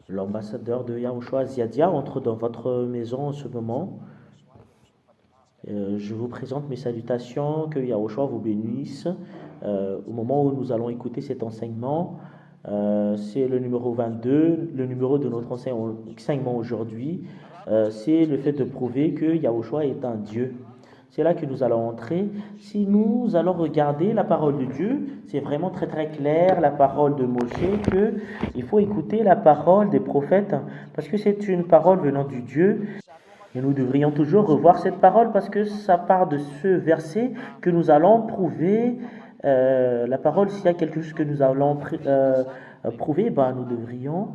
L'ambassadeur de Yahushua Ziadia entre dans votre maison en ce moment. Je vous présente mes salutations, que Yahushua vous bénisse. Au moment où nous allons écouter cet enseignement, c'est le numéro 22, le numéro de notre enseignement aujourd'hui. C'est le fait de prouver que Yahushua est un Dieu. C'est là que nous allons entrer. Si nous allons regarder la parole de Dieu, c'est vraiment très très clair, la parole de Moshe, que il faut écouter la parole des prophètes, parce que c'est une parole venant du Dieu. Et nous devrions toujours revoir cette parole parce que ça part de ce verset que nous allons prouver. La parole, s'il y a quelque chose que nous allons prouver, ben, nous devrions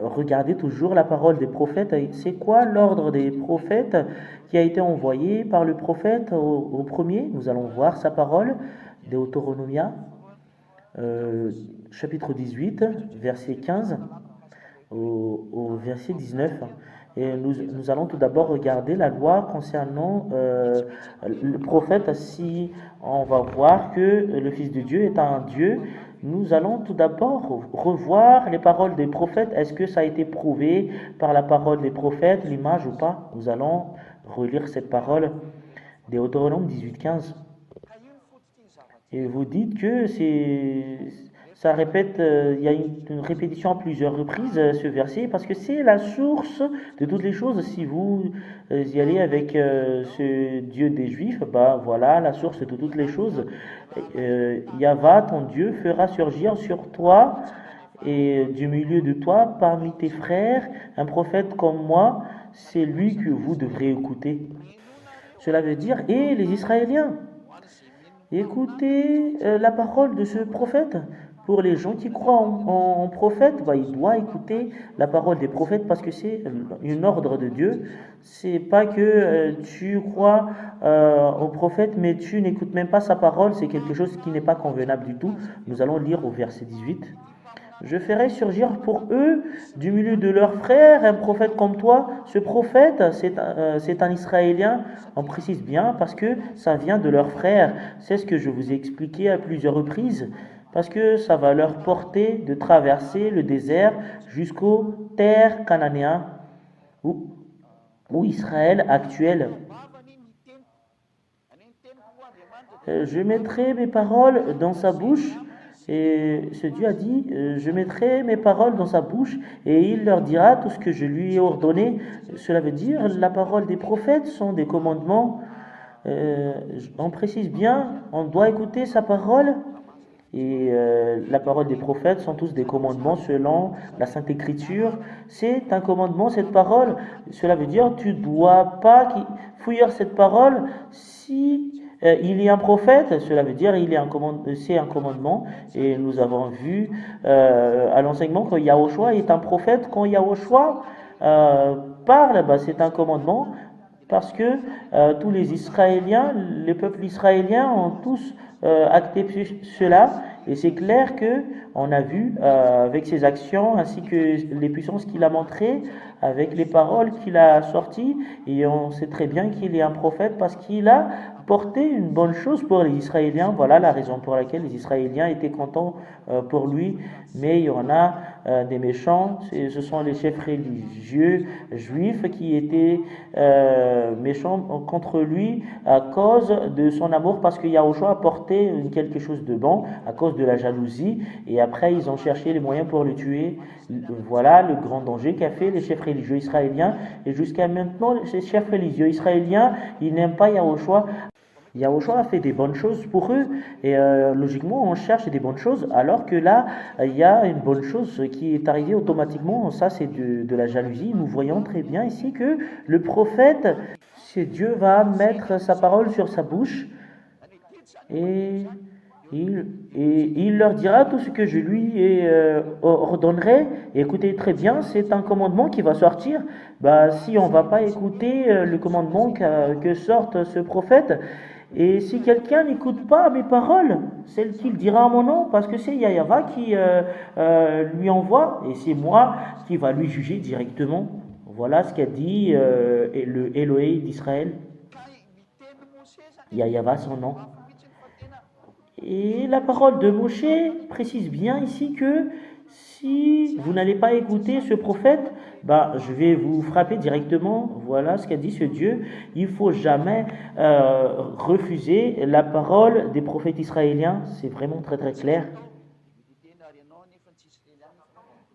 regarder toujours la parole des prophètes. C'est quoi l'ordre des prophètes qui a été envoyé par le prophète au premier? Nous allons voir sa parole, Deutéronomia, chapitre 18, verset 15 au verset 19. Et nous allons tout d'abord regarder la loi concernant le prophète. Si on va voir que le Fils de Dieu est un Dieu, nous allons tout d'abord revoir les paroles des prophètes. Est-ce que ça a été prouvé par la parole des prophètes, l'image ou pas? Nous allons relire cette parole, Deutéronome 18:15. Et vous dites que ça répète, il y a une répétition à plusieurs reprises, ce verset, parce que c'est la source de toutes les choses. Si vous y allez avec ce Dieu des Juifs, bah voilà la source de toutes les choses. Yahva, ton Dieu, fera surgir sur toi et du milieu de toi, parmi tes frères, un prophète comme moi. C'est lui que vous devrez écouter. Cela veut dire, et les Israéliens, écoutez la parole de ce prophète. Pour les gens qui croient en prophète, bah, ils doivent écouter la parole des prophètes parce que c'est un ordre de Dieu. C'est pas que tu crois au prophète mais tu n'écoutes même pas sa parole, c'est quelque chose qui n'est pas convenable du tout. Nous allons lire au verset 18. Je ferai surgir pour eux, du milieu de leurs frères, un prophète comme toi. Ce prophète, c'est un Israélien. On précise bien parce que ça vient de leurs frères. C'est ce que je vous ai expliqué à plusieurs reprises. Parce que ça va leur porter de traverser le désert jusqu'aux terres cananéennes ou Israël actuel. Je mettrai mes paroles dans sa bouche. Et ce Dieu a dit, je mettrai mes paroles dans sa bouche et il leur dira tout ce que je lui ai ordonné. Cela veut dire, la parole des prophètes sont des commandements. On précise bien, on doit écouter sa parole. Et la parole des prophètes sont tous des commandements selon la Sainte Écriture. C'est un commandement, cette parole. Cela veut dire, tu ne dois pas fuir cette parole si il y a un prophète, cela veut dire c'est un commandement. Et nous avons vu à l'enseignement que Yahushua est un prophète. Quand Yahushua parle, bah, c'est un commandement parce que tous les Israéliens, les peuples israéliens ont tous acté cela. Et c'est clair que on a vu avec ses actions ainsi que les puissances qu'il a montrées, avec les paroles qu'il a sorties, et on sait très bien qu'il est un prophète parce qu'il a porté une bonne chose pour les Israéliens. Voilà la raison pour laquelle les Israéliens étaient contents pour lui. Mais il y en a des méchants, ce sont les chefs religieux juifs qui étaient méchants contre lui à cause de son amour, parce que Yahushua a porté quelque chose de bon, à cause de la jalousie, et après ils ont cherché les moyens pour le tuer. Voilà le grand danger qu'a fait les chefs religieux israéliens, et jusqu'à maintenant ces chefs religieux israéliens, ils n'aiment pas Yahushua. Yahushua a fait des bonnes choses pour eux, et logiquement on cherche des bonnes choses, alors que là il y a une bonne chose qui est arrivée automatiquement. Ça c'est de la jalousie. Nous voyons très bien ici que le prophète, c'est Dieu va mettre sa parole sur sa bouche, et il leur dira tout ce que je lui ordonnerai. Et écoutez très bien, c'est un commandement qui va sortir. Bah, si on ne va pas écouter le commandement que sorte ce prophète, et si quelqu'un n'écoute pas mes paroles, celles qu'il dira en mon nom, parce que c'est Yahva qui lui envoie, et c'est moi qui va lui juger directement. Voilà ce qu'a dit le Elohé d'Israël. Yahva son nom. Et la parole de Moshe précise bien ici que si vous n'allez pas écouter ce prophète, bah, je vais vous frapper directement. Voilà ce qu'a dit ce Dieu. Il faut jamais refuser la parole des prophètes israéliens. C'est vraiment très très clair.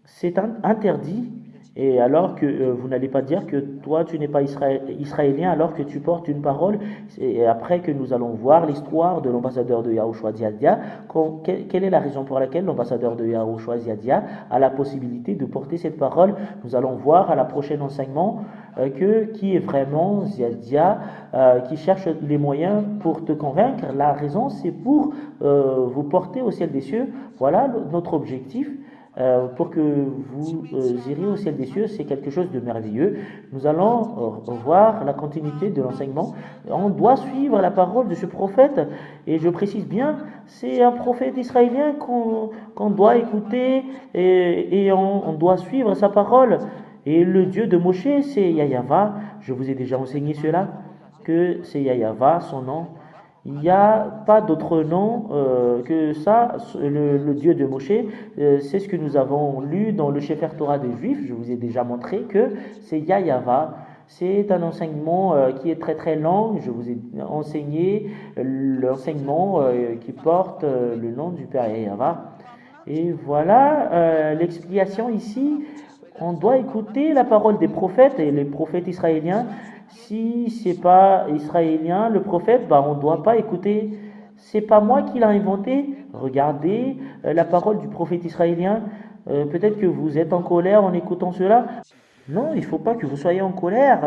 C'est interdit. Et alors que vous n'allez pas dire que toi tu n'es pas israélien alors que tu portes une parole. Et après que nous allons voir l'histoire de l'ambassadeur de Yahushua Ziadia, quelle est la raison pour laquelle l'ambassadeur de Yahushua Ziadia a la possibilité de porter cette parole. Nous allons voir à la prochaine enseignement qui est vraiment Ziadia, qui cherche les moyens pour te convaincre. La raison c'est pour vous porter au ciel des cieux. Voilà notre objectif. Pour que vous iriez au ciel des cieux, c'est quelque chose de merveilleux. Nous allons voir la continuité de l'enseignement. On doit suivre la parole de ce prophète, et je précise bien, c'est un prophète israélien qu'on doit écouter, et on doit suivre sa parole. Et le Dieu de Moshe, c'est Yahava. Je vous ai déjà enseigné cela, que c'est Yahava, son nom. Il n'y a pas d'autre nom que ça, le Dieu de Moshe. C'est ce que nous avons lu dans le Sefer Torah des Juifs. Je vous ai déjà montré que c'est Yahava. C'est un enseignement qui est très très long. Je vous ai enseigné l'enseignement qui porte le nom du Père Yahava. Et voilà l'explication ici. On doit écouter la parole des prophètes et les prophètes israéliens. Si c'est pas israélien, le prophète, bah on ne doit pas écouter. C'est pas moi qui l'ai inventé. Regardez la parole du prophète israélien. Peut-être que vous êtes en colère en écoutant cela. Non, il ne faut pas que vous soyez en colère.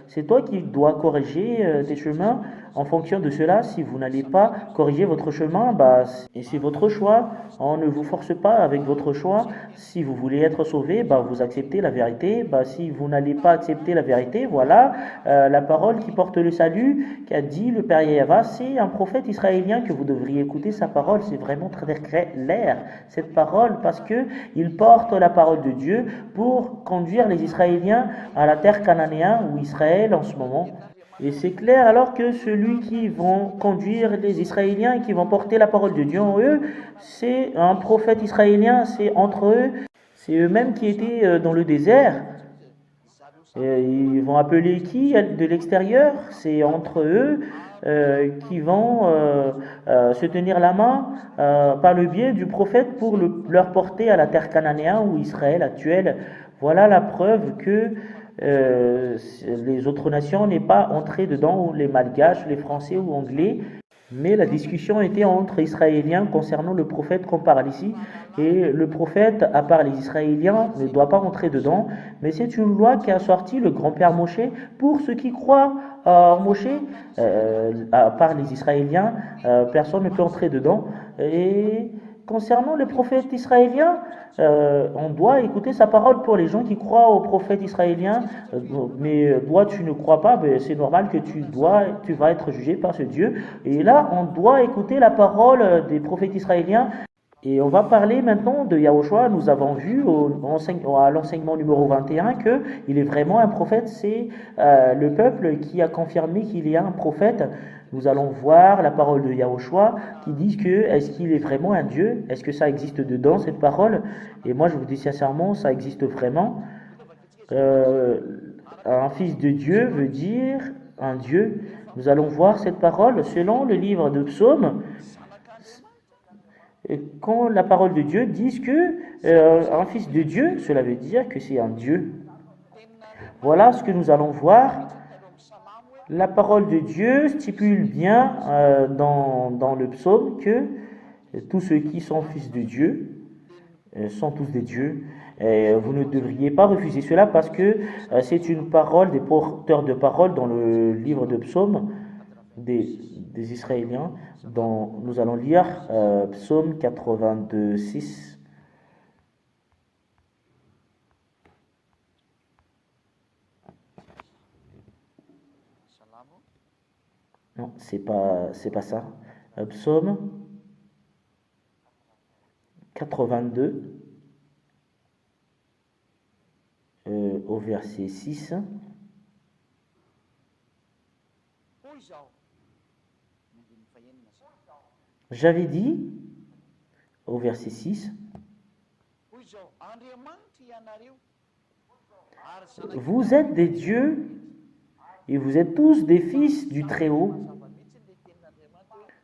C'est toi qui dois corriger tes chemins en fonction de cela. Si vous n'allez pas corriger votre chemin, bah, et c'est votre choix. On ne vous force pas avec votre choix. Si vous voulez être sauvé, bah, vous acceptez la vérité. Bah, si vous n'allez pas accepter la vérité, voilà la parole qui porte le salut, qu'a dit le Père Yahva. C'est un prophète israélien que vous devriez écouter sa parole. C'est vraiment très clair, cette parole, parce que il porte la parole de Dieu pour conduire les Israéliens à la terre cananéenne ou Israël en ce moment. Et c'est clair alors que celui qui vont conduire les Israéliens et qui vont porter la parole de Dieu en eux, c'est un prophète israélien, c'est entre eux, c'est eux-mêmes qui étaient dans le désert. Et ils vont appeler qui de l'extérieur? C'est entre eux qui vont se tenir la main par le biais du prophète pour leur porter à la terre cananéenne ou Israël actuelle. Voilà la preuve que les autres nations n'est pas entrées dedans, ou les Malgaches, les Français ou Anglais. Mais la discussion était entre Israéliens concernant le prophète qu'on parle ici. Et le prophète, à part les Israéliens, ne doit pas entrer dedans. Mais c'est une loi qui a sorti le grand-père Moshe pour ceux qui croient en Moshe. À part les Israéliens, personne ne peut entrer dedans. Et concernant le prophète israélien, on doit écouter sa parole pour les gens qui croient au prophète israélien. Mais toi, tu ne crois pas, ben, c'est normal que tu vas être jugé par ce Dieu. Et là, on doit écouter la parole des prophètes israéliens. Et on va parler maintenant de Yahushua. Nous avons vu à l'enseignement numéro 21 qu'il est vraiment un prophète. C'est le peuple qui a confirmé qu'il y a un prophète. Nous allons voir la parole de Yahushua qui dit que est-ce qu'il est vraiment un Dieu? Est-ce que ça existe dedans, cette parole? Et moi, je vous dis sincèrement, ça existe vraiment. Un fils de Dieu veut dire un Dieu. Nous allons voir cette parole selon le livre de Psaume. Quand la parole de Dieu dit que un fils de Dieu, cela veut dire que c'est un Dieu. Voilà ce que nous allons voir. La parole de Dieu stipule bien dans le psaume que tous ceux qui sont fils de Dieu sont tous des dieux. Vous ne devriez pas refuser cela parce que c'est une parole des porteurs de parole dans le livre de psaume des Israéliens. Dont nous allons lire psaume 82, 6. Non, c'est pas ça. Psaume 82 au verset 6. J'avais dit, au verset 6, vous êtes des dieux et vous êtes tous des fils du Très-Haut.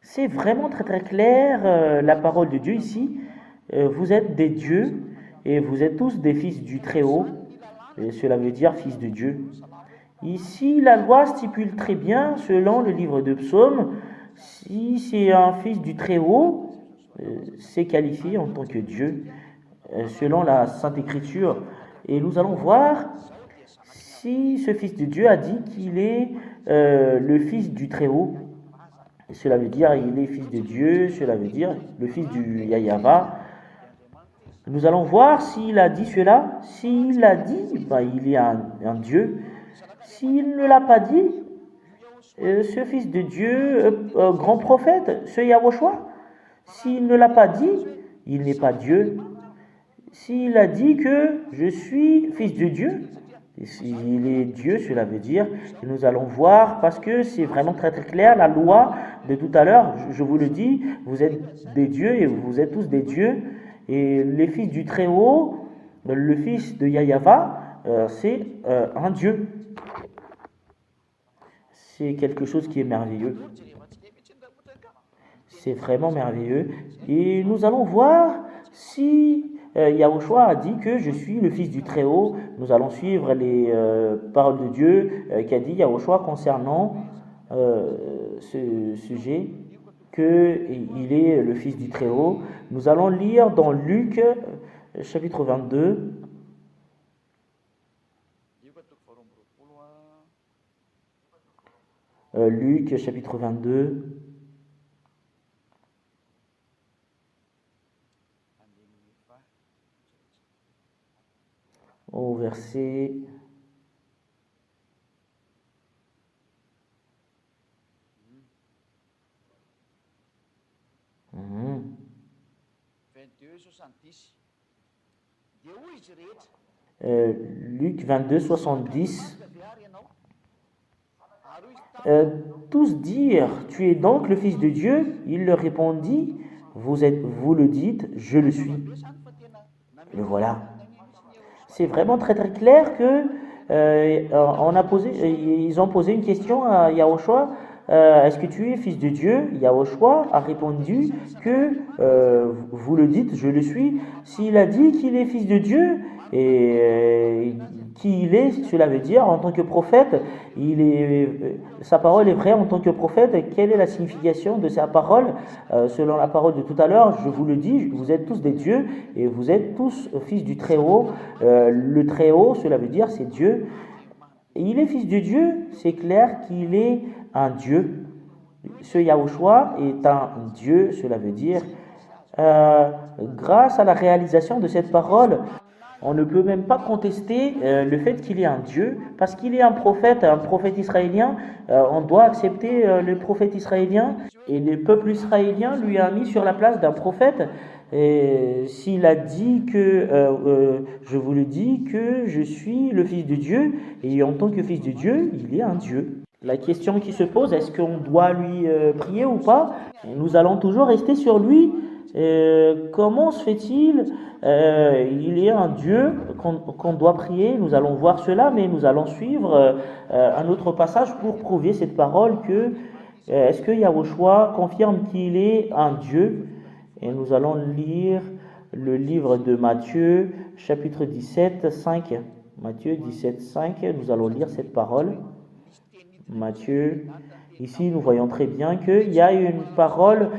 C'est vraiment très très clair, la parole de Dieu ici. Vous êtes des dieux et vous êtes tous des fils du Très-Haut. Et cela veut dire fils de Dieu. Ici, la loi stipule très bien, selon le livre de Psaumes, si c'est un fils du Très-Haut, c'est qualifié en tant que Dieu, selon la Sainte Écriture. Et nous allons voir si ce fils de Dieu a dit qu'il est le fils du Très-Haut. Cela veut dire il est fils de Dieu, cela veut dire le fils du Yahweh. Nous allons voir s'il a dit cela. S'il a dit, il est un Dieu. S'il ne l'a pas dit, ce fils de Dieu, grand prophète, ce Yahushua, s'il ne l'a pas dit, il n'est pas Dieu. S'il a dit que je suis fils de Dieu, s'il est Dieu, cela veut dire, et nous allons voir, parce que c'est vraiment très très clair, la loi de tout à l'heure, je vous le dis, vous êtes des dieux et vous êtes tous des dieux, et les fils du Très-Haut, le fils de Yahweh, c'est un Dieu. C'est quelque chose qui est merveilleux. C'est vraiment merveilleux. Et nous allons voir si Yahushua a dit que je suis le fils du Très-Haut. Nous allons suivre les paroles de Dieu qu'a dit Yahushua concernant ce sujet, qu'il est le fils du Très-Haut. Nous allons lire dans Luc chapitre 22. Luc chapitre 22. Au verset Luc 22, 70. Tous dirent, tu es donc le Fils de Dieu? Il leur répondit, vous le dites, je le suis. Le voilà. C'est vraiment très très clair que ils ont posé une question à Yahushua. Est-ce que tu es fils de Dieu? Yahushua a répondu que vous le dites, je le suis. S'il a dit qu'il est fils de Dieu et qui il est, cela veut dire en tant que prophète, sa parole est vraie en tant que prophète. Quelle est la signification de sa parole? Selon la parole de tout à l'heure, je vous le dis, vous êtes tous des dieux et vous êtes tous fils du Très-Haut. Le Très-Haut, cela veut dire c'est Dieu. Et il est fils de Dieu, c'est clair qu'il est un Dieu. Ce Yahushua est un Dieu, cela veut dire, grâce à la réalisation de cette parole, on ne peut même pas contester le fait qu'il est un Dieu, parce qu'il est un prophète israélien. On doit accepter le prophète israélien, et le peuple israélien lui a mis sur la place d'un prophète. Et s'il a dit que, je vous le dis, que je suis le Fils de Dieu, et en tant que Fils de Dieu, il est un Dieu. La question qui se pose, est-ce qu'on doit lui prier ou pas? Nous allons toujours rester sur lui. Comment se fait-il? Il est un Dieu qu'on doit prier. Nous allons voir cela, mais nous allons suivre un autre passage pour prouver cette parole que est-ce que Yahushua confirme qu'il est un Dieu? Et nous allons lire le livre de Matthieu, chapitre 17, 5. Matthieu 17, 5, nous allons lire cette parole. Matthieu, ici nous voyons très bien qu'il y a une parole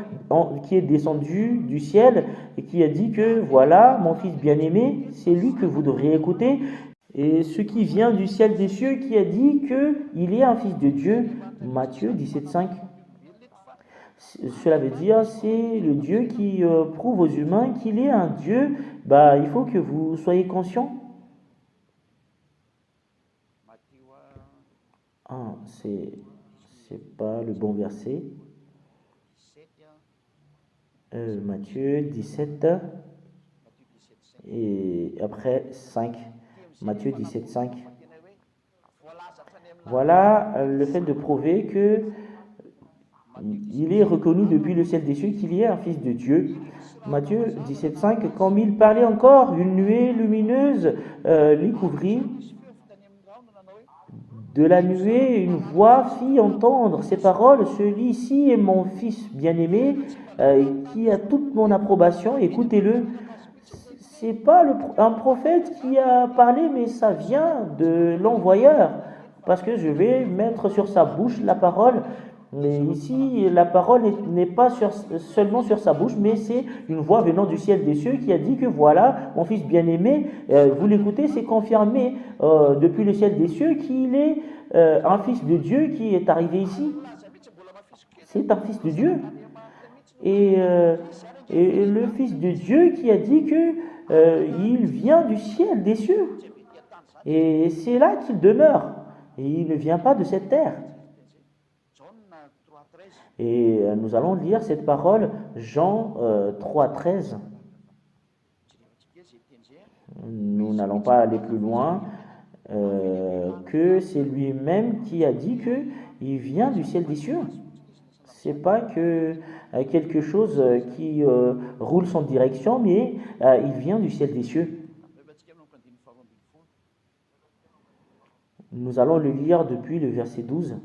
qui est descendue du ciel et qui a dit que voilà, mon fils bien-aimé, c'est lui que vous devriez écouter. Et ce qui vient du ciel des cieux qui a dit qu'il est un fils de Dieu. Matthieu 17, 5. Cela veut dire c'est le Dieu qui prouve aux humains qu'il est un Dieu. Il faut que vous soyez conscients. Ah, c'est pas le bon verset. Matthieu 17 et après 5. Matthieu 17, 5. Voilà le fait de prouver que Il est reconnu depuis le ciel des cieux qu'il y est un fils de Dieu. Matthieu 17,5, comme il parlait encore, une nuée lumineuse l'y couvrit. De la nuée, une voix fit entendre ces paroles. Celui-ci est mon fils bien-aimé, qui a toute mon approbation. Écoutez-le. C'est pas un prophète qui a parlé, mais ça vient de l'envoyeur. Parce que je vais mettre sur sa bouche la parole. Mais ici, la parole n'est pas seulement sur sa bouche, mais c'est une voix venant du ciel des cieux qui a dit que voilà, mon fils bien-aimé, vous l'écoutez, c'est confirmé depuis le ciel des cieux qu'il est un fils de Dieu qui est arrivé ici. C'est un fils de Dieu. Et le fils de Dieu qui a dit que il vient du ciel des cieux. Et c'est là qu'il demeure. Et il ne vient pas de cette terre. Et nous allons lire cette parole, Jean 3,13. Nous n'allons pas aller plus loin, que c'est lui-même qui a dit qu'il vient du ciel des cieux. C'est pas que quelque chose qui roule sans direction, mais il vient du ciel des cieux. Nous allons le lire depuis le verset 12.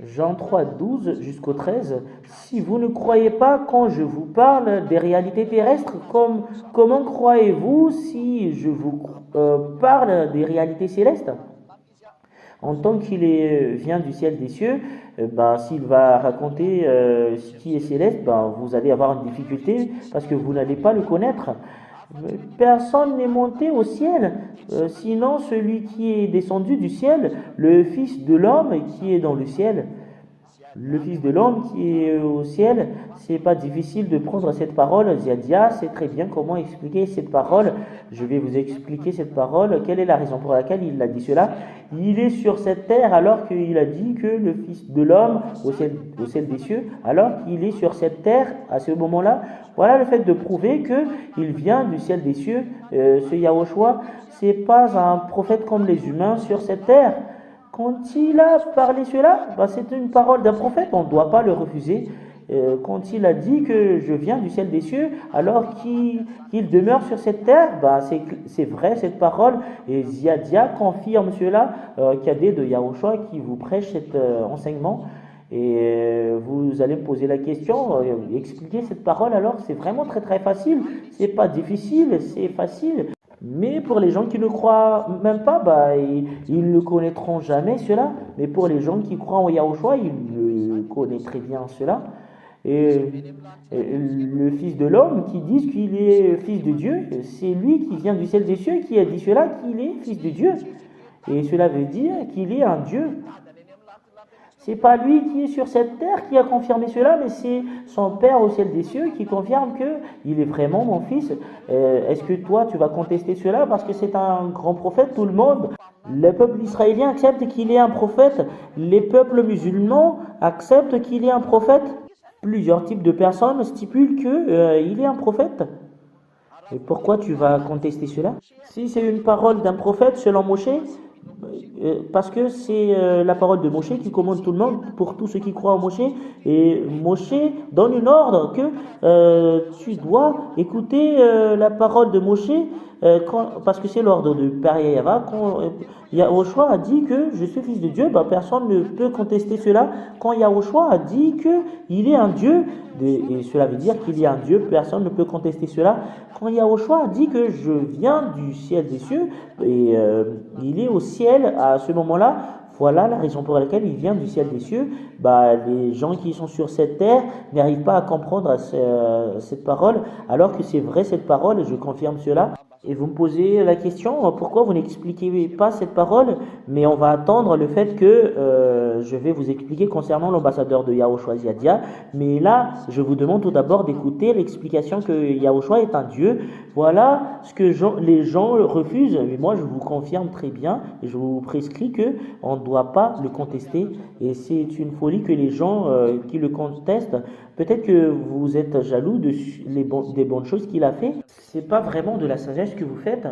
Jean 3, 12 jusqu'au 13. Si vous ne croyez pas quand je vous parle des réalités terrestres, comment croyez-vous si je vous parle des réalités célestes? En tant qu'il vient du ciel des cieux, s'il va raconter ce qui est céleste, vous allez avoir une difficulté parce que vous n'allez pas le connaître. Personne n'est monté au ciel, sinon celui qui est descendu du ciel, le Fils de l'homme qui est dans le ciel. Le Fils de l'homme qui est au ciel, c'est pas difficile de prendre cette parole. Ziadia sait très bien comment expliquer cette parole. Je vais vous expliquer cette parole. Quelle est la raison pour laquelle il a dit cela? Il est sur cette terre alors qu'il a dit que le Fils de l'homme au ciel des cieux, alors qu'il est sur cette terre à ce moment-là. Voilà le fait de prouver qu'il vient du ciel des cieux. Ce Yahushua, c'est pas un prophète comme les humains sur cette terre. Quand il a parlé cela, c'est une parole d'un prophète, on ne doit pas le refuser. Quand il a dit que je viens du ciel des cieux, alors qu'il demeure sur cette terre, c'est vrai cette parole. Et Ziadia confirme cela, cadet de Yahushua qui vous prêche cet enseignement. Et vous allez me poser la question, expliquer cette parole, alors c'est vraiment très très facile. C'est pas difficile, c'est facile. Mais pour les gens qui ne croient même pas, ils ne connaîtront jamais cela. Mais pour les gens qui croient en Yahushua, ils le connaissent très bien cela. Et le Fils de l'homme qui dit qu'il est Fils de Dieu, c'est lui qui vient du ciel des cieux qui a dit cela, qu'il est Fils de Dieu. Et cela veut dire qu'il est un Dieu. C'est pas lui qui est sur cette terre qui a confirmé cela, mais c'est son Père au ciel des cieux qui confirme qu'il est vraiment mon fils. Est-ce que toi, tu vas contester cela parce que c'est un grand prophète? Tout le monde, le peuple israélien accepte qu'il est un prophète. Les peuples musulmans acceptent qu'il est un prophète. Plusieurs types de personnes stipulent qu'il est un prophète. Et pourquoi tu vas contester cela? Si c'est une parole d'un prophète selon Moshe, parce que c'est la parole de Moshe qui commande tout le monde, pour tous ceux qui croient en Moshe. Et Moshe donne une ordre que tu dois écouter la parole de Moshe, parce que c'est l'ordre de Père Yahva. Quand Yahushua a dit que je suis fils de Dieu, personne ne peut contester cela. Quand Yahushua a dit qu'il est un Dieu, et cela veut dire qu'il est un Dieu, personne ne peut contester cela. Quand Yahushua a dit que je viens du ciel des cieux, et il est au ciel à ce moment-là, voilà la raison pour laquelle il vient du ciel des cieux. Les gens qui sont sur cette terre n'arrivent pas à comprendre cette parole, alors que c'est vrai cette parole, et je confirme cela. Et vous me posez la question, pourquoi vous n'expliquez pas cette parole? Mais on va attendre le fait que je vais vous expliquer concernant l'ambassadeur de Yahushua Ziadia. Mais là, je vous demande tout d'abord d'écouter l'explication que Yahushua est un Dieu. Voilà ce que les gens refusent. Mais moi, je vous confirme très bien et je vous prescris qu'on ne doit pas le contester. Et c'est une folie que les gens qui le contestent. Peut-être que vous êtes jaloux des bonnes choses qu'il a fait. C'est pas vraiment de la sagesse que vous faites.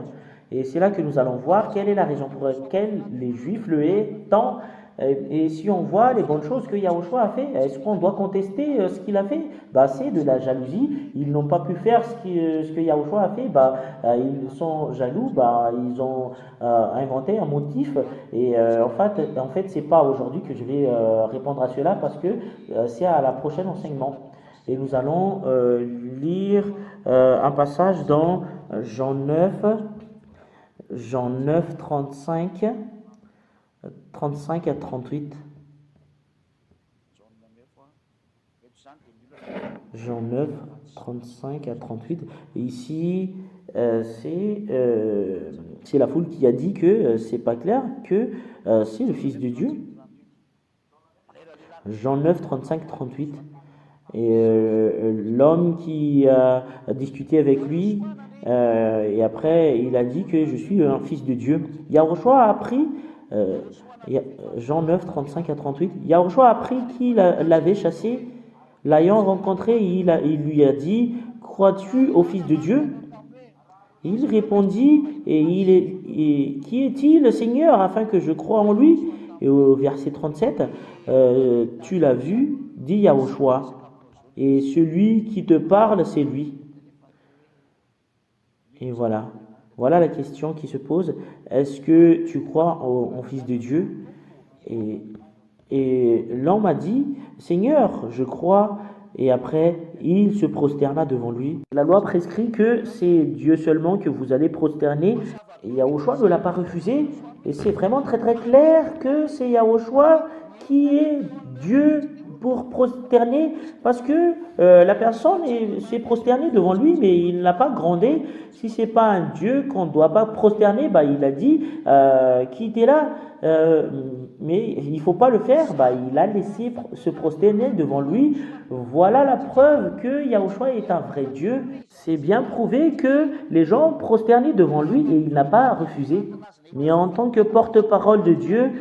Et c'est là que nous allons voir quelle est la raison pour laquelle les Juifs le haïssent tant. Et si on voit les bonnes choses que Yahushua a fait, est-ce qu'on doit contester ce qu'il a fait? Bah, c'est de la jalousie. Ils n'ont pas pu faire ce que Yahushua a fait. Bah, ils sont jaloux. Bah, ils ont inventé un motif. Et en fait, c'est pas aujourd'hui que je vais répondre à cela parce que c'est à la prochaine enseignement. Et nous allons lire un passage dans Jean 9, Jean 9, 35 à 38. Jean 9, 35 à 38. Et ici, c'est la foule qui a dit que c'est pas clair, que c'est le Fils de Dieu. Jean 9, 35, 38. Et l'homme qui a discuté avec lui, et après il a dit que je suis un fils de Dieu. Yahushua a appris, Jean 9, 35 à 38, Yahushua a appris qu'il l'avait chassé, l'ayant rencontré, il lui a dit, crois-tu au Fils de Dieu? Il répondit, qui est-il, Seigneur, afin que je croie en lui? Et au verset 37, tu l'as vu, dit Yahushua. Et celui qui te parle, c'est lui. Et voilà. Voilà la question qui se pose. Est-ce que tu crois au Fils de Dieu? Et l'homme a dit, Seigneur, je crois. Et après, il se prosterna devant lui. La loi prescrit que c'est Dieu seulement que vous allez prosterner. Et Yahushua ne l'a pas refusé. Et c'est vraiment très très clair que c'est Yahushua qui est Dieu pour prosterner, parce que la personne s'est prosternée devant lui, mais il n'a pas grondé. Si c'est pas un Dieu qu'on ne doit pas prosterner, bah, il a dit qui était là, mais il faut pas le faire. Bah, il a laissé se prosterner devant lui. Voilà la preuve que Yahushua est un vrai Dieu. C'est bien prouvé que les gens prosternaient devant lui et il n'a pas refusé. Mais en tant que porte-parole de Dieu,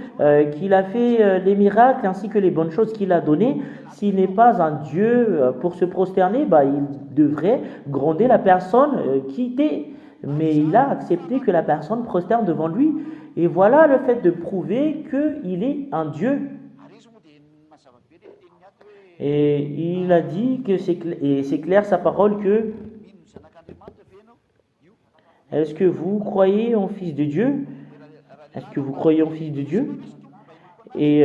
qu'il a fait les miracles ainsi que les bonnes choses qu'il a données, s'il n'est pas un Dieu pour se prosterner, bah, il devrait gronder la personne qui était. Mais il a accepté que la personne prosterne devant lui. Et voilà le fait de prouver qu'il est un Dieu. Et il a dit que c'est clair sa parole que est-ce que vous croyez en Fils de Dieu? Est-ce que vous croyez en Fils de Dieu? Et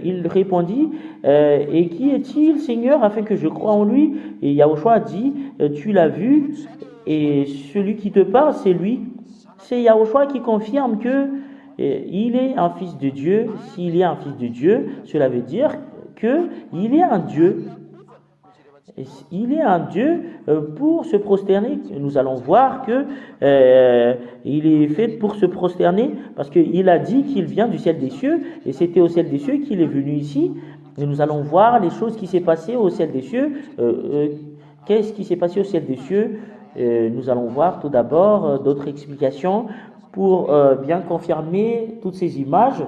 il répondit, et qui est-il, Seigneur, afin que je croie en lui? Et Yahushua a dit, tu l'as vu, et celui qui te parle, c'est lui. C'est Yahushua qui confirme que il est un fils de Dieu. S'il est un fils de Dieu, cela veut dire qu'il est un Dieu. Il est un Dieu pour se prosterner. Nous allons voir que il est fait pour se prosterner parce qu'il a dit qu'il vient du ciel des cieux et c'était au ciel des cieux qu'il est venu ici. Et nous allons voir les choses qui s'est passées au ciel des cieux. Qu'est-ce qui s'est passé au ciel des cieux? Nous allons voir tout d'abord d'autres explications pour bien confirmer toutes ces images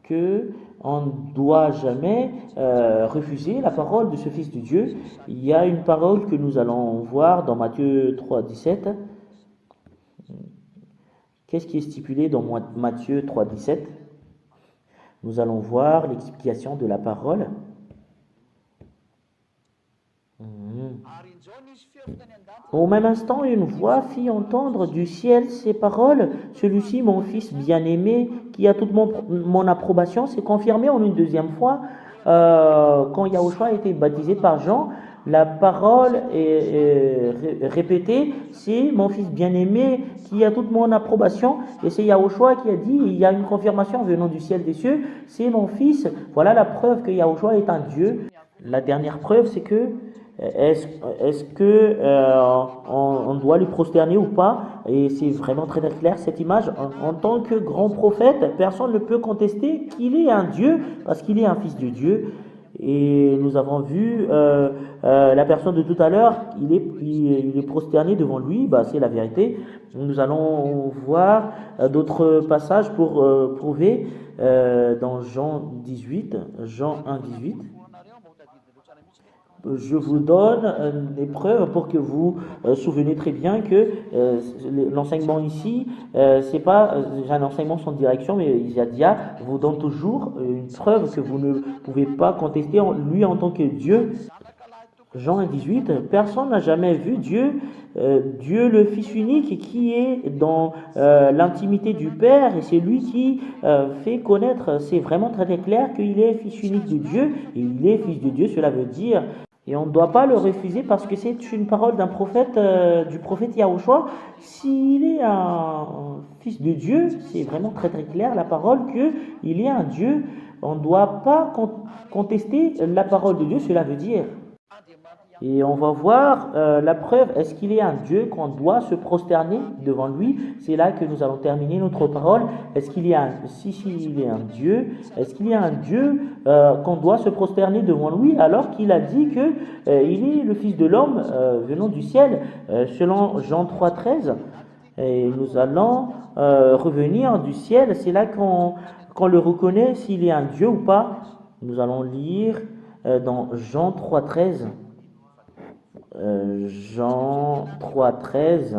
que on ne doit jamais refuser la parole de ce Fils de Dieu. Il y a une parole que nous allons voir dans Matthieu 3, 17. Qu'est-ce qui est stipulé dans Matthieu 3, 17? Nous allons voir l'explication de la parole. Au même instant, une voix fit entendre du ciel ces paroles. Celui-ci, mon fils bien-aimé, qui a toute mon approbation, s'est confirmé en une deuxième fois quand Yahushua a été baptisé par Jean. La parole est répétée, c'est mon fils bien-aimé qui a toute mon approbation. Et c'est Yahushua qui a dit, il y a une confirmation venant du ciel des cieux, c'est mon fils. Voilà la preuve que Yahushua est un Dieu. La dernière preuve, c'est que est-ce que on doit lui prosterner ou pas? Et c'est vraiment très, très clair cette image. En tant que grand prophète, personne ne peut contester qu'il est un Dieu parce qu'il est un fils de Dieu. Et nous avons vu la personne de tout à l'heure, il est prosterné devant lui, bah, c'est la vérité. Nous allons voir d'autres passages pour prouver dans Jean 18, Jean 1, 18. je vous donne des preuves pour que vous souvenez très bien que l'enseignement ici, c'est pas un enseignement sans direction, mais Isadia vous donne toujours une preuve que vous ne pouvez pas contester lui en tant que Dieu. Jean 1,18, personne n'a jamais vu Dieu, Dieu le Fils unique qui est dans l'intimité du Père et c'est lui qui fait connaître, c'est vraiment très très clair qu'il est Fils unique de Dieu et il est Fils de Dieu, cela veut dire, et on ne doit pas le refuser parce que c'est une parole d'un prophète, du prophète Yahushua. S'il est un Fils de Dieu, c'est vraiment très très clair la parole qu'il est un Dieu, on ne doit pas contester la parole de Dieu, cela veut dire. Et on va voir la preuve, est-ce qu'il est un Dieu qu'on doit se prosterner devant lui? C'est là que nous allons terminer notre parole. Est-ce qu'il y a il est un Dieu, est-ce qu'il y a un Dieu qu'on doit se prosterner devant lui alors qu'il a dit que il est le Fils de l'homme venant du ciel selon Jean 3,13. Et nous allons revenir du ciel, c'est là qu'on le reconnaît s'il est un Dieu ou pas. Nous allons lire dans Jean 3,13. Jean 3,13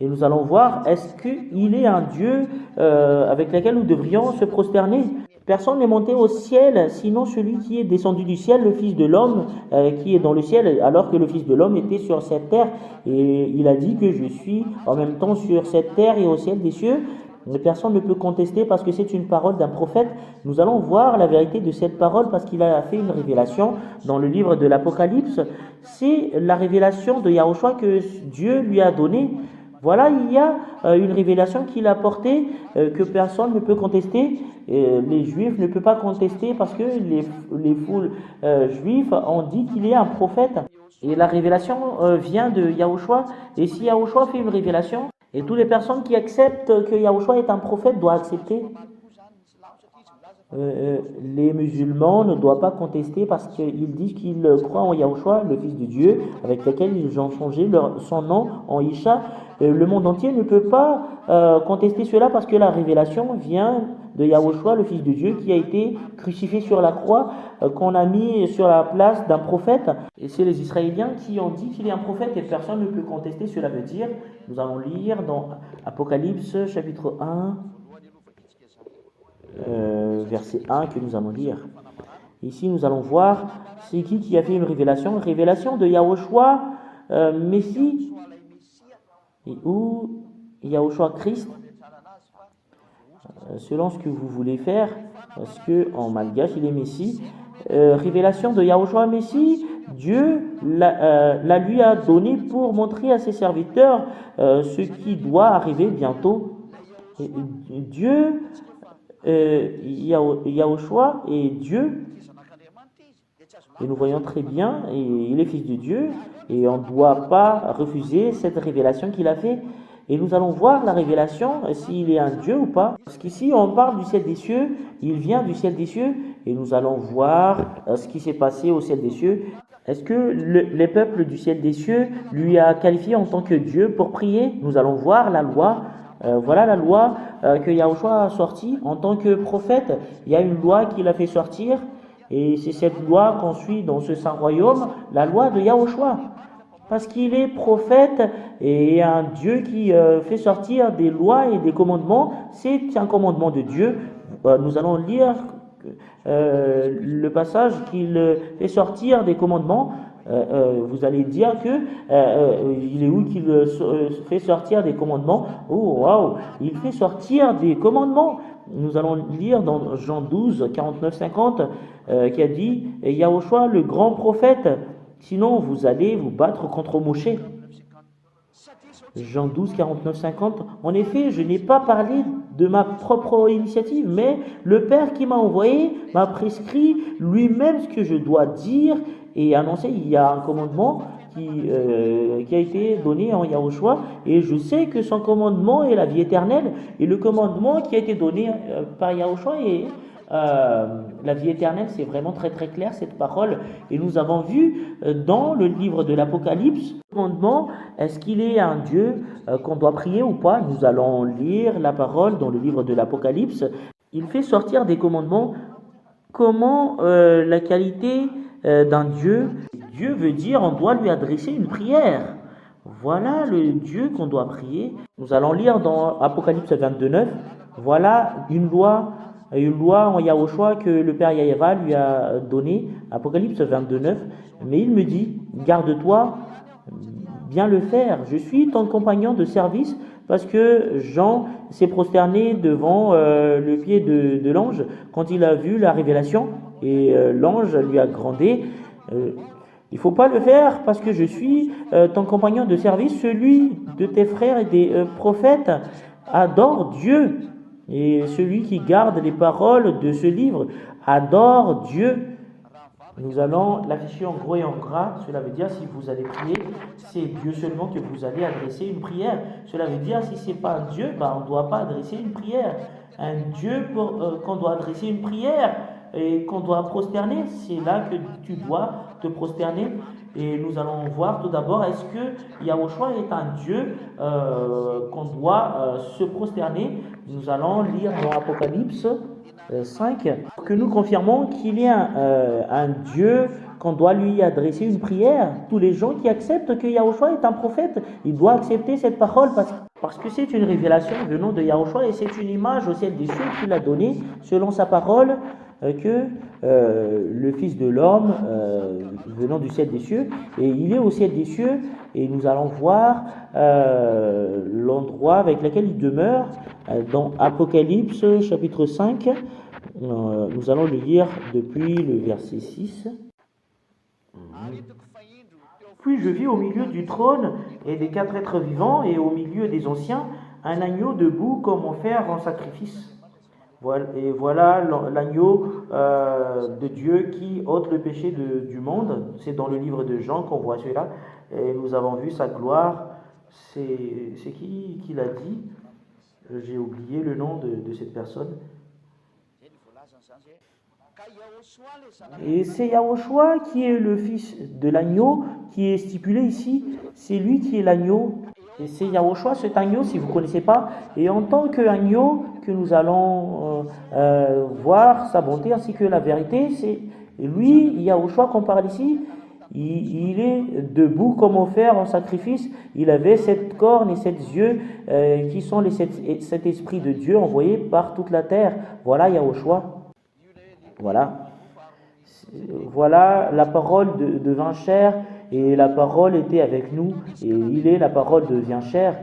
et nous allons voir est-ce qu'il est un Dieu avec lequel nous devrions se prosterner. Personne n'est monté au ciel sinon celui qui est descendu du ciel, le Fils de l'homme qui est dans le ciel, alors que le Fils de l'homme était sur cette terre et il a dit que je suis en même temps sur cette terre et au ciel des cieux. Personne ne peut contester parce que c'est une parole d'un prophète. Nous allons voir la vérité de cette parole parce qu'il a fait une révélation dans le livre de l'Apocalypse. C'est la révélation de Yahushua que Dieu lui a donnée. Voilà, il y a une révélation qu'il a portée que personne ne peut contester. Les Juifs ne peuvent pas contester parce que les foules juifs ont dit qu'il est un prophète. Et la révélation vient de Yahushua. Et si Yahushua fait une révélation, et toutes les personnes qui acceptent que Yahushua est un prophète doivent accepter. Les musulmans ne doivent pas contester parce qu'ils disent qu'ils croient en Yahushua, le Fils de Dieu, avec lequel ils ont changé son nom en Isha. Le monde entier ne peut pas contester cela parce que la révélation vient de Yahushua, le Fils de Dieu, qui a été crucifié sur la croix, qu'on a mis sur la place d'un prophète. Et c'est les Israéliens qui ont dit qu'il est un prophète et personne ne peut contester. Cela veut dire, nous allons lire dans Apocalypse chapitre 1, verset 1 que nous allons lire. Ici, nous allons voir c'est qui a fait une révélation de Yahushua, Messie, ou Yahushua Christ, selon ce que vous voulez faire, parce que en malgache il est Messie. Révélation de Yahushua Messie, Dieu la lui a donné pour montrer à ses serviteurs ce qui doit arriver bientôt. Dieu, Yahushua est Dieu, et nous voyons très bien, et il est Fils de Dieu, et on ne doit pas refuser cette révélation qu'il a fait. Et nous allons voir la révélation, s'il est un Dieu ou pas. Parce qu'ici, on parle du ciel des cieux, il vient du ciel des cieux, et nous allons voir ce qui s'est passé au ciel des cieux. Est-ce que les peuples du ciel des cieux lui a qualifié en tant que Dieu pour prier? Nous allons voir la loi. Voilà la loi que Yahushua a sortie en tant que prophète. Il y a une loi qu'il a fait sortir, et c'est cette loi qu'on suit dans ce saint royaume, la loi de Yahushua. Parce qu'il est prophète et un Dieu qui fait sortir des lois et des commandements. C'est un commandement de Dieu. Nous allons lire le passage qu'il fait sortir des commandements. Vous allez dire que il est où qu'il fait sortir des commandements? Oh waouh, il fait sortir des commandements. Nous allons lire dans Jean 12, 49-50 qui a dit Yahushua le grand prophète, sinon vous allez vous battre contre Moshe. Jean 12, 49-50. En effet, je n'ai pas parlé de ma propre initiative, mais le Père qui m'a envoyé m'a prescrit lui-même ce que je dois dire et annoncer. Il y a un commandement qui a été donné en Yahushua, et je sais que son commandement est la vie éternelle, et le commandement qui a été donné par Yahushua est la vie éternelle. C'est vraiment très très clair cette parole, et nous avons vu dans le livre de l'Apocalypse, le commandement, est-ce qu'il est un Dieu qu'on doit prier ou pas? Nous allons lire la parole dans le livre de l'Apocalypse. Il fait sortir des commandements. Comment la qualité d'un Dieu Dieu veut dire on doit lui adresser une prière. Voilà le Dieu qu'on doit prier. Nous allons lire dans Apocalypse 22:9. Voilà une loi en Yahushua que le Père Yahva lui a donnée. Apocalypse 22:9. Mais il me dit, garde-toi, bien le faire. Je suis ton compagnon de service parce que Jean s'est prosterné devant le pied de l'ange quand il a vu la révélation et l'ange lui a grondé. Il ne faut pas le faire parce que je suis ton compagnon de service, celui de tes frères et des prophètes adore Dieu. Et celui qui garde les paroles de ce livre adore Dieu. Nous allons l'afficher en gros et en gras. Cela veut dire si vous allez prier, c'est Dieu seulement que vous allez adresser une prière. Cela veut dire si ce n'est pas un Dieu, on ne doit pas adresser une prière. Un Dieu qu'on doit adresser une prière et qu'on doit prosterner, c'est là que tu dois te prosterner. Et nous allons voir tout d'abord, est-ce que Yahushua est un Dieu qu'on doit se prosterner. Nous allons lire dans Apocalypse 5 que nous confirmons qu'il y a un Dieu qu'on doit lui adresser une prière. Tous les gens qui acceptent que Yahushua est un prophète, ils doivent accepter cette parole parce que c'est une révélation venant de Yahushua et c'est une image au ciel des cieux qu'il a donnée selon sa parole que le Fils de l'homme venant du ciel des cieux, et il est au ciel des cieux, et nous allons voir l'endroit avec lequel il demeure dans Apocalypse chapitre 5. Nous allons le lire depuis le verset 6. Puis je vis au milieu du trône et des 4 êtres vivants et au milieu des anciens un agneau debout comme offert en sacrifice. Et voilà l'agneau de Dieu qui ôte le péché du monde. C'est dans le livre de Jean qu'on voit cela. Et nous avons vu sa gloire. C'est qui l'a dit? J'ai oublié le nom de cette personne. Et c'est Yahushua qui est le fils de l'agneau qui est stipulé ici. C'est lui qui est l'agneau. Et c'est Yahushua, cet agneau, si vous ne connaissez pas. Et en tant qu'agneau, que nous allons voir sa bonté ainsi que la vérité, c'est lui, Yahushua, qu'on parle ici. Il est debout comme offert en sacrifice. Il avait 7 cornes et 7 yeux qui sont les 7 esprits de Dieu envoyés par toute la terre. Voilà Yahushua. Voilà la parole devint chair et la parole était avec nous et il est la parole devient chair.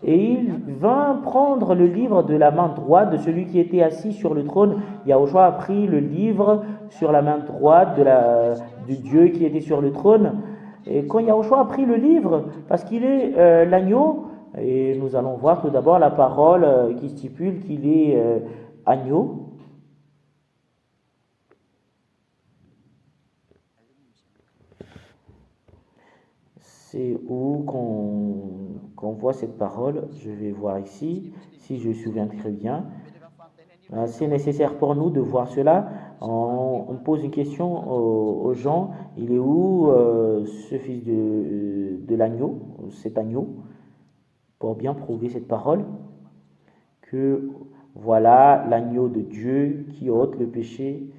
Et il vint prendre le livre de la main droite de celui qui était assis sur le trône. Yahushua a pris le livre sur la main droite du Dieu qui était sur le trône. Et quand Yahushua a pris le livre, parce qu'il est l'agneau, et nous allons voir tout d'abord la parole qui stipule qu'il est agneau. C'est où qu'on voit cette parole. Je vais voir ici, si je me souviens très bien. C'est nécessaire pour nous de voir cela. On pose une question aux gens. Il est où ce fils de l'agneau, cet agneau, pour bien prouver cette parole, que voilà l'agneau de Dieu qui ôte le péché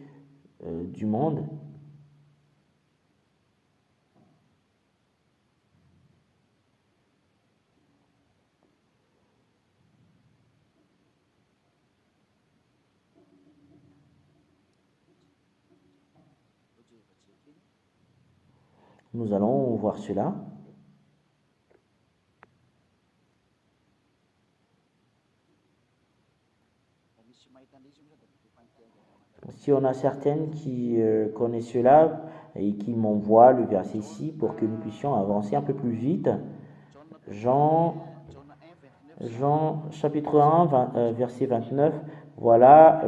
du monde. Nous allons voir cela. Si on a certaines qui connaissent cela et qui m'envoient le verset ici pour que nous puissions avancer un peu plus vite. Jean chapitre 1, verset 29. Voilà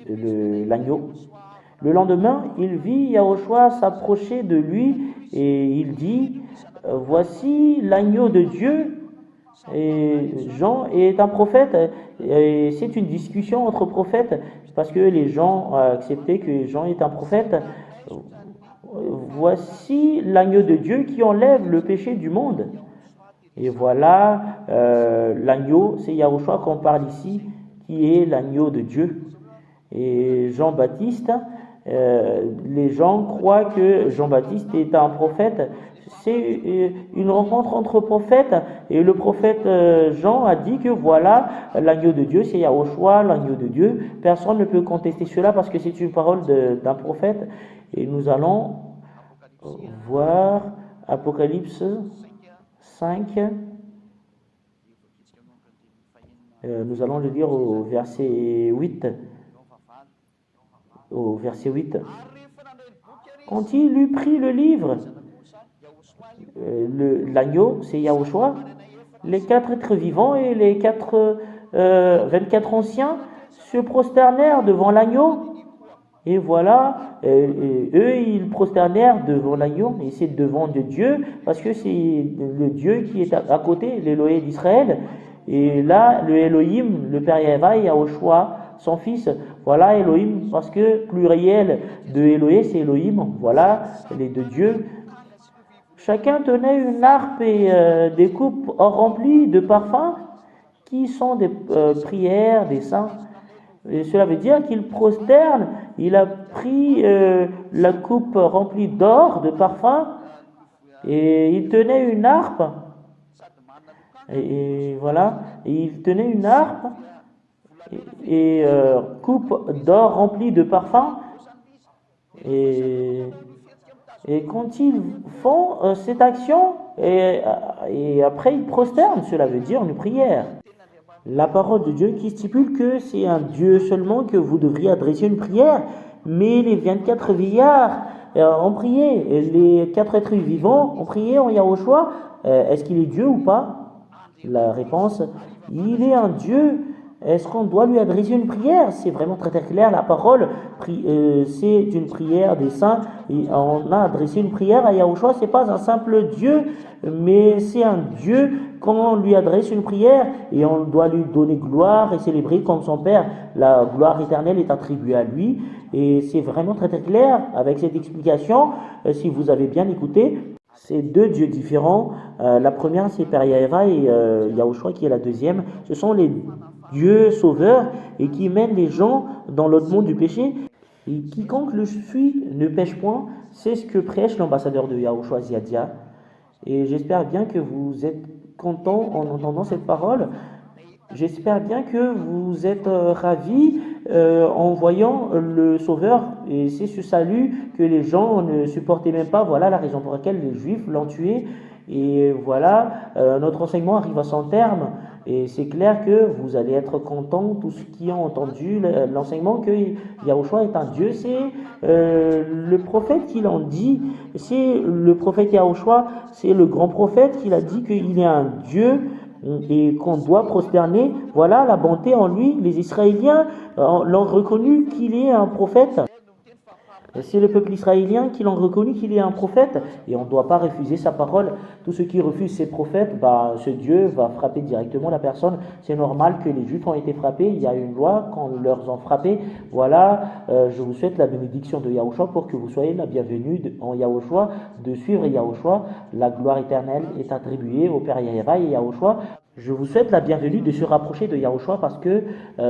l'agneau. Le lendemain, il vit Yahushua s'approcher de lui et il dit, voici l'agneau de Dieu. Et Jean est un prophète. Et c'est une discussion entre prophètes parce que les gens ont accepté que Jean est un prophète. Voici l'agneau de Dieu qui enlève le péché du monde. Et voilà l'agneau, c'est Yahushua qu'on parle ici, qui est l'agneau de Dieu. Et Jean-Baptiste, Les gens croient que Jean-Baptiste est un prophète. C'est une rencontre entre prophètes et le prophète Jean a dit que voilà, l'agneau de Dieu, c'est Yahushua, l'agneau de Dieu. Personne ne peut contester cela parce que c'est une parole d'un prophète. Et nous allons voir Apocalypse 5. Nous allons le lire au verset 8. Au verset 8. Quand il eut pris le livre, l'agneau, c'est Yahushua, les 4 êtres vivants et les 24 anciens se prosternèrent devant l'agneau. Et voilà, eux, ils prosternèrent devant l'agneau, et c'est devant Dieu, parce que c'est le Dieu qui est à côté, l'Élohim d'Israël. Et là, le Elohim, le Père Yahva, Yahushua, son fils, voilà Elohim, parce que pluriel de Elohim, c'est Elohim, voilà les deux dieux. Chacun tenait une harpe et des coupes remplies de parfums, qui sont des prières des saints. Et cela veut dire qu'il prosterne, il a pris la coupe remplie d'or, de parfums, et il tenait une harpe. Et voilà, et il tenait une harpe et coupe d'or remplie de parfums. Et quand ils font cette action, et après ils prosternent, cela veut dire une prière. La parole de Dieu qui stipule que c'est un Dieu seulement que vous devriez adresser une prière, mais les 24 vieillards ont prié, et les 4 êtres vivants ont prié en Yahushua. Est-ce qu'il est Dieu ou pas? La réponse, il est un Dieu. Est-ce qu'on doit lui adresser une prière? C'est vraiment très très clair. La parole, c'est une prière des saints. Et on a adressé une prière à Yahushua. C'est pas un simple Dieu, mais c'est un Dieu qu'on lui adresse une prière et on doit lui donner gloire et célébrer comme son Père. La gloire éternelle est attribuée à lui. Et c'est vraiment très très clair avec cette explication. Si vous avez bien écouté, c'est 2 dieux différents. La première, c'est Père Yahva et Yahushua qui est la deuxième. Ce sont les dieux sauveurs et qui mènent les gens dans l'autre monde du péché. Et quiconque le suit ne pêche point. C'est ce que prêche l'ambassadeur de Yahushua, Ziadia. Et j'espère bien que vous êtes contents en entendant cette parole. J'espère bien que vous êtes ravis en voyant le Sauveur. Et c'est ce salut que les gens ne supportaient même pas. Voilà la raison pour laquelle les Juifs l'ont tué. Et voilà, notre enseignement arrive à son terme. Et c'est clair que vous allez être contents, tous ceux qui ont entendu l'enseignement que Yahushua est un Dieu. C'est le prophète qui l'en dit. C'est le prophète Yahushua, c'est le grand prophète qui l'a dit qu'il est un Dieu et qu'on doit prosterner. Voilà la bonté en lui. Les Israéliens l'ont reconnu qu'il est un prophète. C'est le peuple israélien qui l'ont reconnu qu'il est un prophète et on ne doit pas refuser sa parole. Tous ceux qui refusent ces prophètes, ce Dieu va frapper directement la personne. C'est normal que les Juifs ont été frappés. Il y a une loi qu'on leur a frappé. Voilà, je vous souhaite la bénédiction de Yahushua pour que vous soyez la bienvenue en Yahushua, de suivre Yahushua. La gloire éternelle est attribuée au Père Yahva et Yahushua. Je vous souhaite la bienvenue de se rapprocher de Yahushua parce que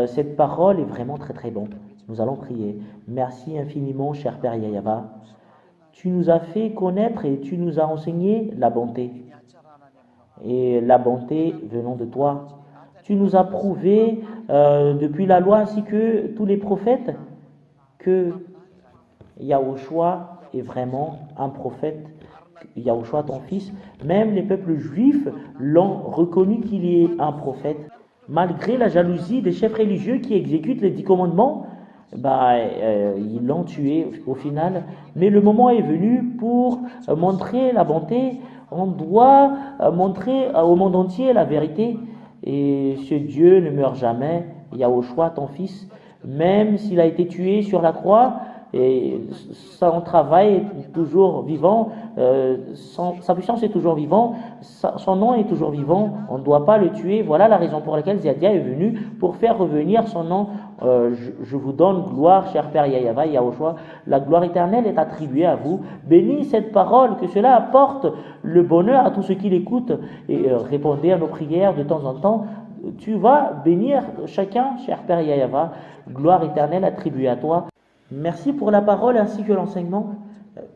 cette parole est vraiment très très bonne. Nous allons prier. Merci infiniment, cher Père Yahva. Tu nous as fait connaître et tu nous as enseigné la bonté. Et la bonté venant de toi. Tu nous as prouvé depuis la loi ainsi que tous les prophètes que Yahushua est vraiment un prophète. Yahushua, ton fils. Même les peuples juifs l'ont reconnu qu'il est un prophète. Malgré la jalousie des chefs religieux qui exécutent les 10 commandements, ils l'ont tué au final. Mais le moment est venu pour montrer la bonté. On doit montrer au monde entier la vérité. Et ce Dieu ne meurt jamais. Yahushua, ton fils, même s'il a été tué sur la croix, et son travail est toujours vivant, sa puissance est toujours vivante, son nom est toujours vivant, on ne doit pas le tuer. Voilà la raison pour laquelle Ziadia est venu, pour faire revenir son nom. Je vous donne gloire, cher Père Yahva, Yahushua, la gloire éternelle est attribuée à vous. Bénis cette parole, que cela apporte le bonheur à tous ceux qui l'écoutent, et répondez à nos prières de temps en temps. Tu vas bénir chacun, cher Père Yahva, gloire éternelle attribuée à toi. Merci pour la parole ainsi que l'enseignement.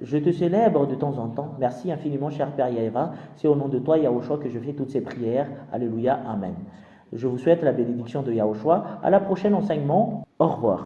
Je te célèbre de temps en temps. Merci infiniment, cher Père Yaéva. C'est au nom de toi, Yahushua, que je fais toutes ces prières. Alléluia, Amen. Je vous souhaite la bénédiction de Yahushua. À la prochaine enseignement. Au revoir.